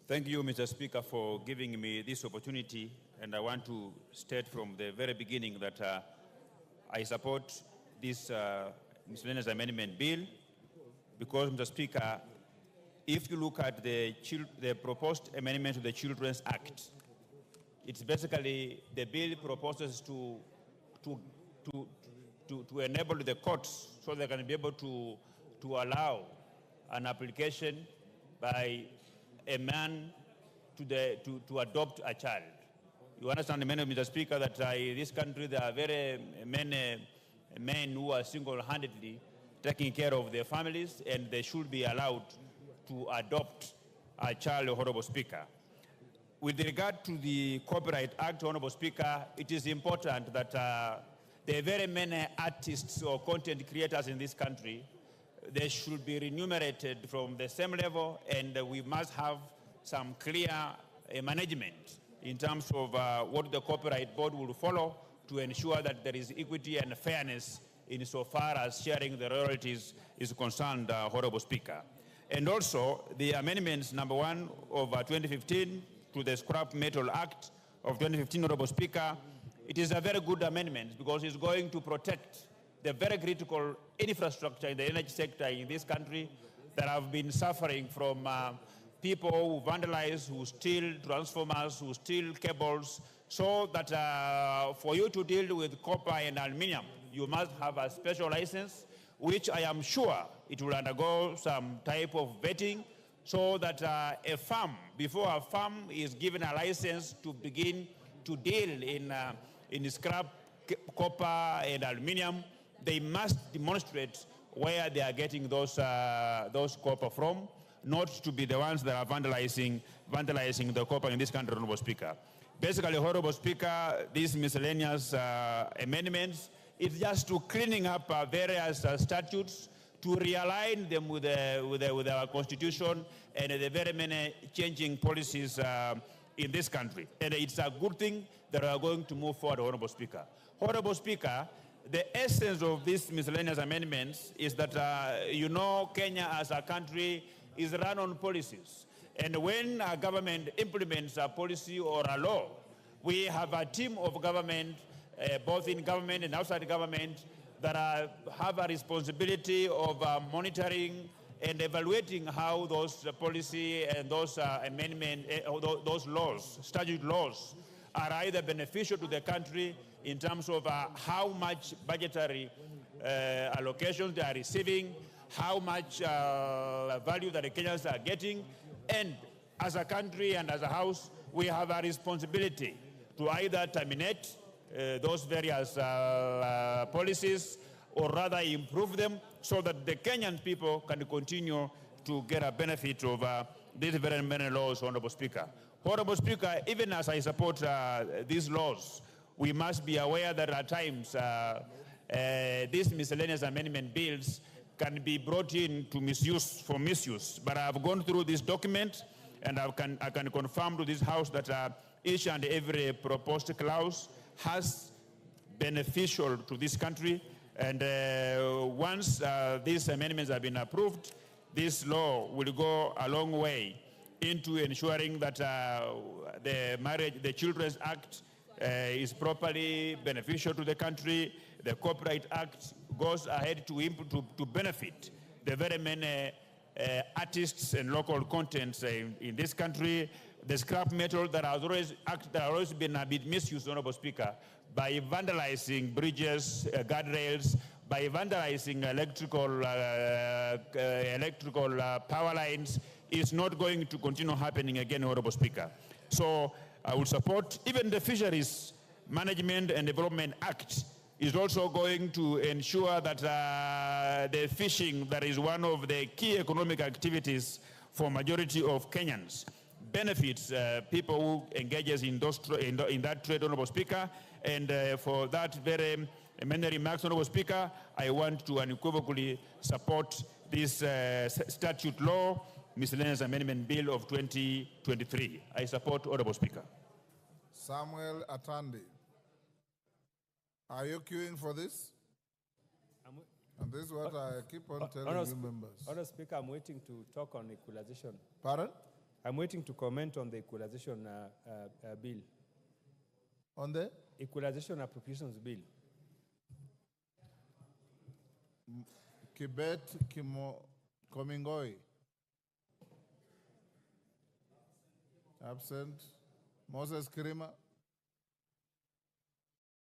Thank you, Mr. Speaker, for giving me this opportunity. And I want to state from the very beginning that I support this miscellaneous amendment bill because, Mr. Speaker, if you look at the proposed amendment to the Children's Act, it's basically the bill proposes to enable the courts so they can be able to allow an application by a man to adopt a child. You understand, Mr. Speaker, that in this country there are very many men who are single-handedly taking care of their families, and they should be allowed to adopt a child, Honorable Speaker. With regard to the Copyright Act, Honorable Speaker, it is important that there are very many artists or content creators in this country. They should be remunerated from the same level, and we must have some clear management in terms of what the Copyright Board will follow to ensure that there is equity and fairness insofar as sharing the royalties is concerned, Honorable Speaker. And also, the amendments number 1 of 2015 to the Scrap Metal Act of 2015, Honorable Speaker, it is a very good amendment because it's going to protect the very critical infrastructure in the energy sector in this country that have been suffering from people who vandalize, who steal transformers, who steal cables, so that for you to deal with copper and aluminum, you must have a special license, which I am sure it will undergo some type of vetting, so that a farm, before a farm is given a license to begin to deal in scrap copper and aluminum, they must demonstrate where they are getting those copper from, not to be the ones that are vandalizing the copper in this country, Honorable Speaker. Basically, Honorable Speaker, these miscellaneous amendments is just to cleaning up various statutes to realign them with our Constitution and the very many changing policies in this country. And it's a good thing that we are going to move forward, Honorable Speaker. Honorable Speaker, the essence of these miscellaneous amendments is that, Kenya as a country is run on policies. And when a government implements a policy or a law, we have a team of government, both in government and outside government, that have a responsibility of monitoring and evaluating how those policy and those amendments, those laws, statute laws, are either beneficial to the country in terms of how much budgetary allocations they are receiving, how much value that the Kenyans are getting, and as a country and as a house, we have a responsibility to either terminate those various policies or rather improve them so that the Kenyan people can continue to get a benefit of these very many laws, Honorable Speaker. Honorable Speaker, even as I support these laws, we must be aware that at times these miscellaneous amendment bills can be brought in to misuse. But I have gone through this document, and I can confirm to this House that each and every proposed clause has beneficial to this country. And once these amendments have been approved, this law will go a long way into ensuring that the Children's Act is properly beneficial to the country. The Copyright Act goes ahead to benefit the very many artists and local contents in this country. The scrap metal that has always been a bit misused, Honorable Speaker, by vandalizing bridges, guardrails, by vandalizing electrical power lines, is not going to continue happening again, Honorable Speaker. So I will support even the Fisheries Management and Development Act is also going to ensure that the fishing, that is one of the key economic activities for majority of Kenyans, benefits people who engages in that trade, Honorable Speaker. And for that very many remarks, Honorable Speaker, I want to unequivocally support this statute law, miscellaneous amendment bill of 2023. I support, Honorable Speaker. Samuel Atandi. Are you queuing for this? And this is what I keep on telling you members. Honorable Speaker, I'm waiting to talk on equalization. Pardon? I'm waiting to comment on the equalization bill. On the Equalization appropriations bill. Kibet Komingoi. Absent. Moses Kirima.